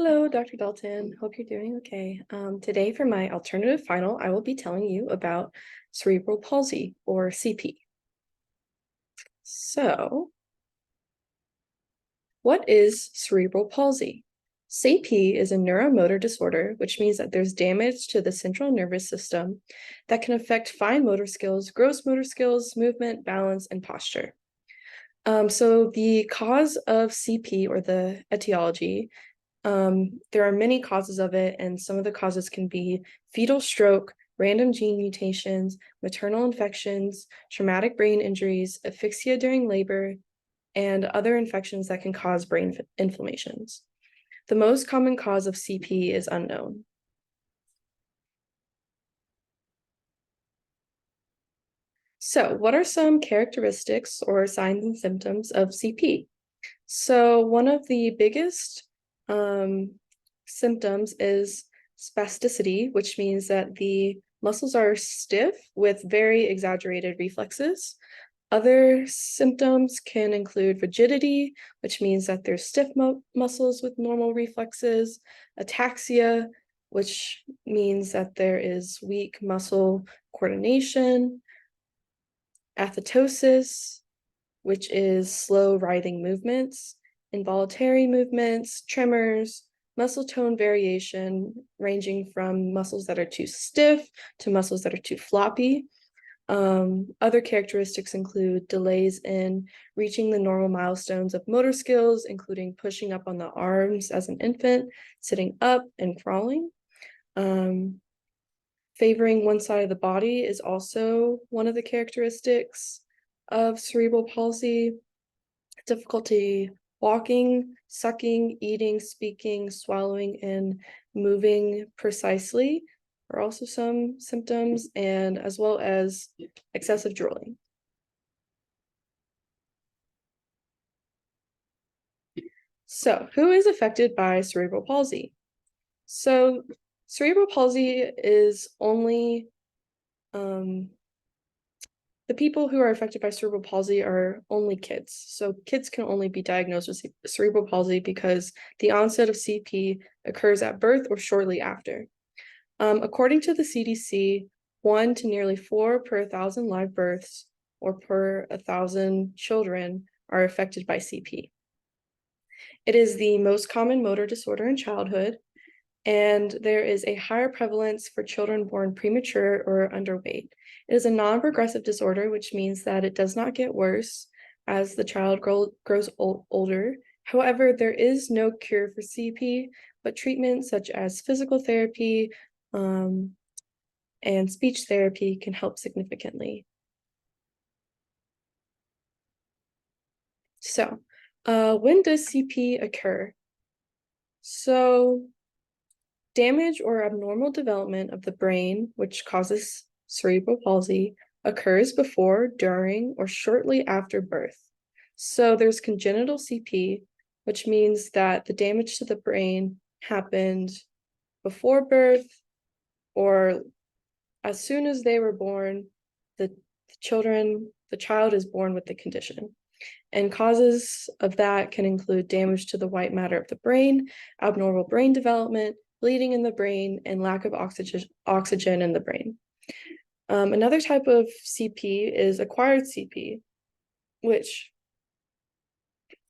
Hello, Dr. Dalton. Hope you're doing okay. Today for my alternative final, I will be telling you about cerebral palsy or CP. So, what is cerebral palsy? CP is a neuromotor disorder, which means that there's damage to the central nervous system that can affect fine motor skills, gross motor skills, movement, balance, and posture. So the cause of CP or the etiology, there are many causes of it, and some of the causes can be fetal stroke, random gene mutations, maternal infections, traumatic brain injuries, asphyxia during labor, and other infections that can cause brain inflammations. The most common cause of CP is unknown. So, what are some characteristics or signs and symptoms of CP? So, one of the biggest symptoms is spasticity, which means that the muscles are stiff with very exaggerated reflexes. Other symptoms can include rigidity, which means that there's stiff muscles with normal reflexes, ataxia, which means that there is weak muscle coordination, athetosis, which is slow writhing movements, involuntary movements, tremors, muscle tone variation, ranging from muscles that are too stiff to muscles that are too floppy. Other characteristics include delays in reaching the normal milestones of motor skills, including pushing up on the arms as an infant, sitting up, and crawling. Favoring one side of the body is also one of the characteristics of cerebral palsy. Difficulty walking, sucking, eating, speaking, swallowing, and moving precisely are also some symptoms, and as well as excessive drooling. So, who is affected by cerebral palsy? So, cerebral palsy is only the people who are affected by cerebral palsy are only kids. So kids can only be diagnosed with cerebral palsy because the onset of CP occurs at birth or shortly after. According to the CDC, 1 to nearly 4 per 1,000 live births or per 1,000 children are affected by CP. It is the most common motor disorder in childhood, and there is a higher prevalence for children born premature or underweight. It is a non-progressive disorder, which means that it does not get worse as the child grows older. However, there is no cure for CP, but treatments such as physical therapy and speech therapy can help significantly. So, when does CP occur? So, damage or abnormal development of the brain, which causes cerebral palsy, occurs before, during, or shortly after birth. So there's congenital CP, which means that the damage to the brain happened before birth or as soon as they were born, the child is born with the condition. And causes of that can include damage to the white matter of the brain, abnormal brain development, bleeding in the brain, and lack of oxygen in the brain. Another type of CP is acquired CP, which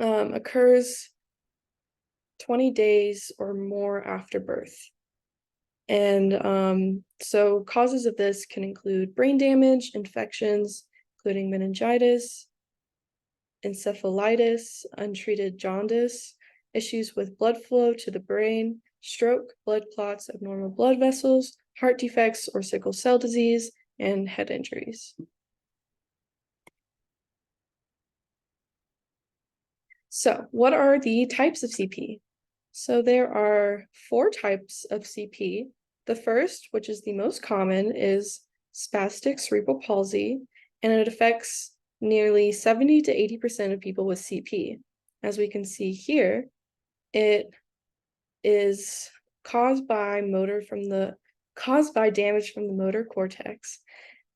occurs 20 days or more after birth. And so causes of this can include brain damage, infections, including meningitis, encephalitis, untreated jaundice, issues with blood flow to the brain, stroke, blood clots, abnormal blood vessels, heart defects or sickle cell disease, and head injuries. So, what are the types of CP? So, there are 4 types of CP. The first, which is the most common, is spastic cerebral palsy, and it affects nearly 70 to 80% of people with CP. As we can see here, it is caused by damage from the motor cortex.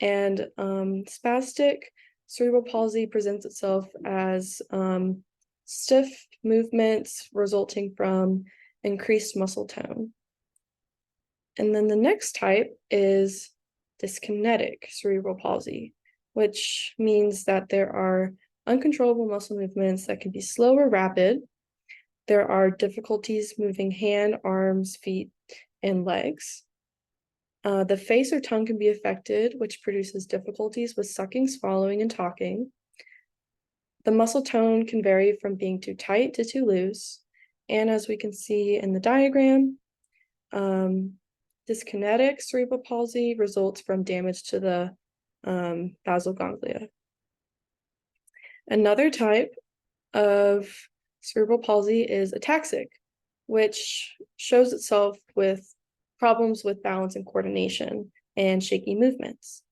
And spastic cerebral palsy presents itself as stiff movements resulting from increased muscle tone. And then the next type is dyskinetic cerebral palsy, which means that there are uncontrollable muscle movements that can be slow or rapid. There are difficulties moving hand, arms, feet, and legs. The face or tongue can be affected, which produces difficulties with sucking, swallowing, and talking. The muscle tone can vary from being too tight to too loose. And as we can see in the diagram, dyskinetic cerebral palsy results from damage to the basal ganglia. Another type of cerebral palsy is ataxic, which shows itself with problems with balance and coordination and shaky movements.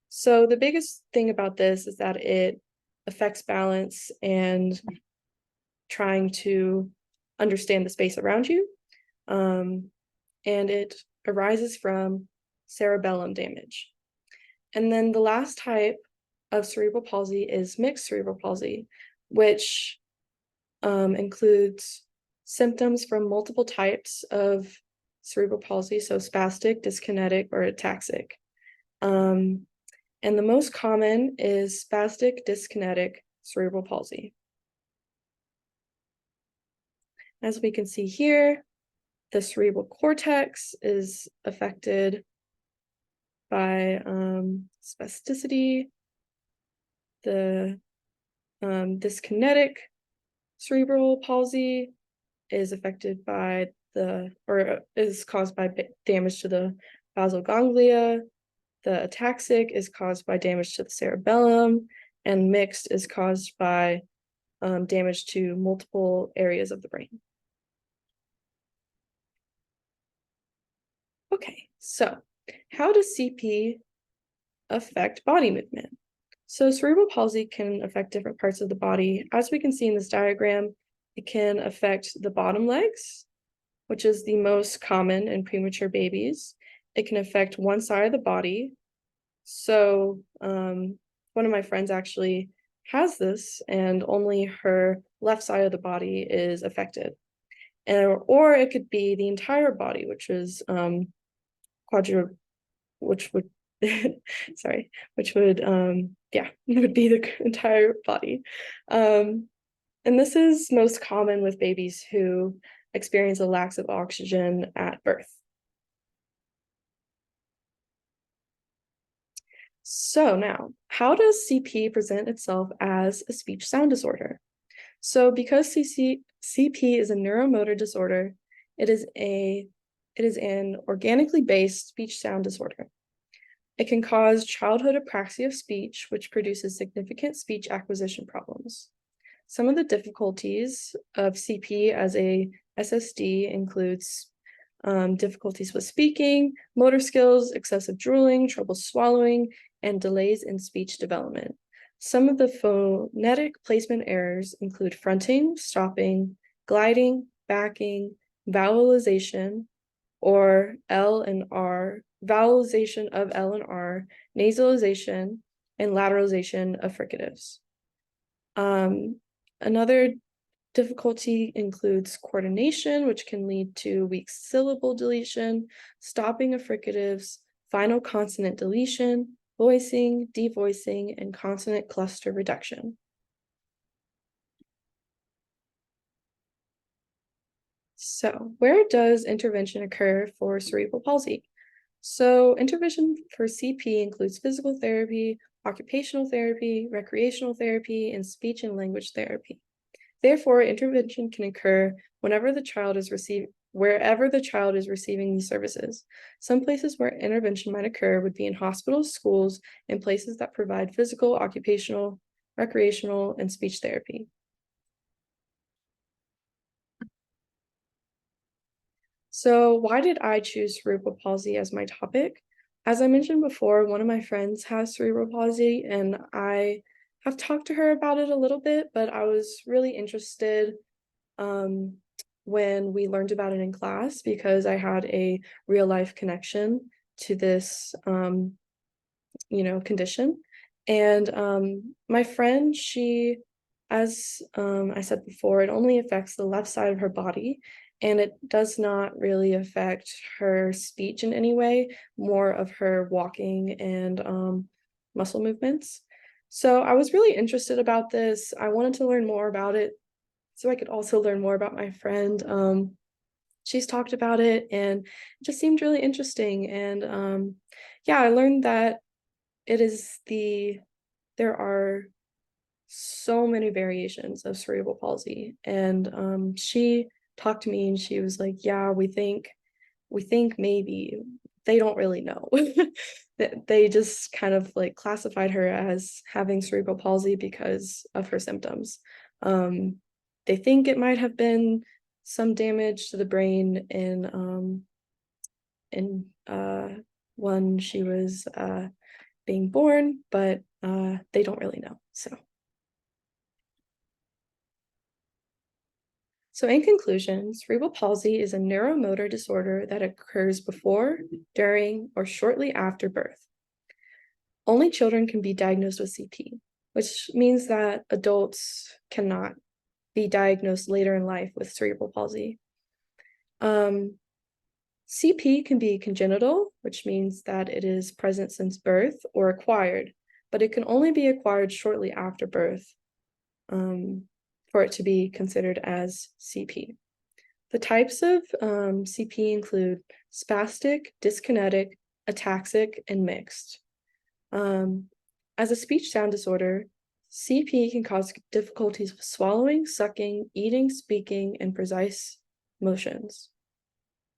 So the biggest thing about this is that it affects balance and trying to understand the space around you. And it arises from cerebellum damage. And then the last type of cerebral palsy is mixed cerebral palsy, which includes symptoms from multiple types of cerebral palsy, so spastic, dyskinetic, or ataxic. And the most common is spastic dyskinetic cerebral palsy. As we can see here, the cerebral cortex is affected by spasticity. The dyskinetic cerebral palsy is affected by is caused by damage to the basal ganglia. The ataxic is caused by damage to the cerebellum, and mixed is caused by damage to multiple areas of the brain. Okay, so how does CP affect body movement? So cerebral palsy can affect different parts of the body. As we can see in this diagram, it can affect the bottom legs, which is the most common in premature babies. It can affect one side of the body. So one of my friends actually has this, and only her left side of the body is affected. Or it could be the entire body, which is which would sorry, which would would be the entire body. And this is most common with babies who experience a lack of oxygen at birth. So now, how does CP present itself as a speech sound disorder? So because CP is a neuromotor disorder, it is an organically based speech sound disorder. It can cause childhood apraxia of speech, which produces significant speech acquisition problems. Some of the difficulties of CP as a SSD includes difficulties with speaking, motor skills, excessive drooling, trouble swallowing, and delays in speech development. Some of the phonetic placement errors include fronting, stopping, gliding, backing, vowelization, or L and R, vowelization of L and R, nasalization, and lateralization of fricatives. Another difficulty includes coordination, which can lead to weak syllable deletion, stopping of fricatives, final consonant deletion, voicing, devoicing, and consonant cluster reduction. So, where does intervention occur for cerebral palsy? So, intervention for CP includes physical therapy, occupational therapy, recreational therapy, and speech and language therapy. Therefore, intervention can occur wherever the child is receiving these services. Some places where intervention might occur would be in hospitals, schools, and places that provide physical, occupational, recreational, and speech therapy. So why did I choose cerebral palsy as my topic? As I mentioned before, one of my friends has cerebral palsy, and I have talked to her about it a little bit, but I was really interested when we learned about it in class because I had a real life connection to this condition. And my friend, she, as I said before, it only affects the left side of her body, and it does not really affect her speech in any way, more of her walking and muscle movements. So I was really interested about this. I wanted to learn more about it so I could also learn more about my friend. She's talked about it and it just seemed really interesting. And yeah, I learned that it is there are so many variations of cerebral palsy. And she talked to me and she was like, yeah, we think maybe they don't really know. That they just kind of like classified her as having cerebral palsy because of her symptoms. Um, they think it might have been some damage to the brain in when she was being born, but they don't really know. So in conclusion, cerebral palsy is a neuromotor disorder that occurs before, during, or shortly after birth. Only children can be diagnosed with CP, which means that adults cannot be diagnosed later in life with cerebral palsy. CP can be congenital, which means that it is present since birth, or acquired, but it can only be acquired shortly after birth for it to be considered as CP. The types of CP include spastic, dyskinetic, ataxic, and mixed. As a speech sound disorder, CP can cause difficulties with swallowing, sucking, eating, speaking, and precise motions.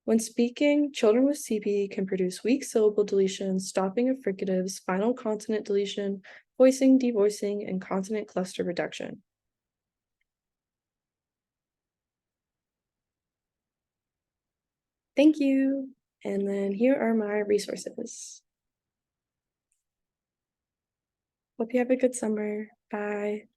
When speaking, children with CP can produce weak syllable deletion, stopping of fricatives, final consonant deletion, voicing, devoicing, and consonant cluster reduction. Thank you. And then here are my resources. Hope you have a good summer. Bye.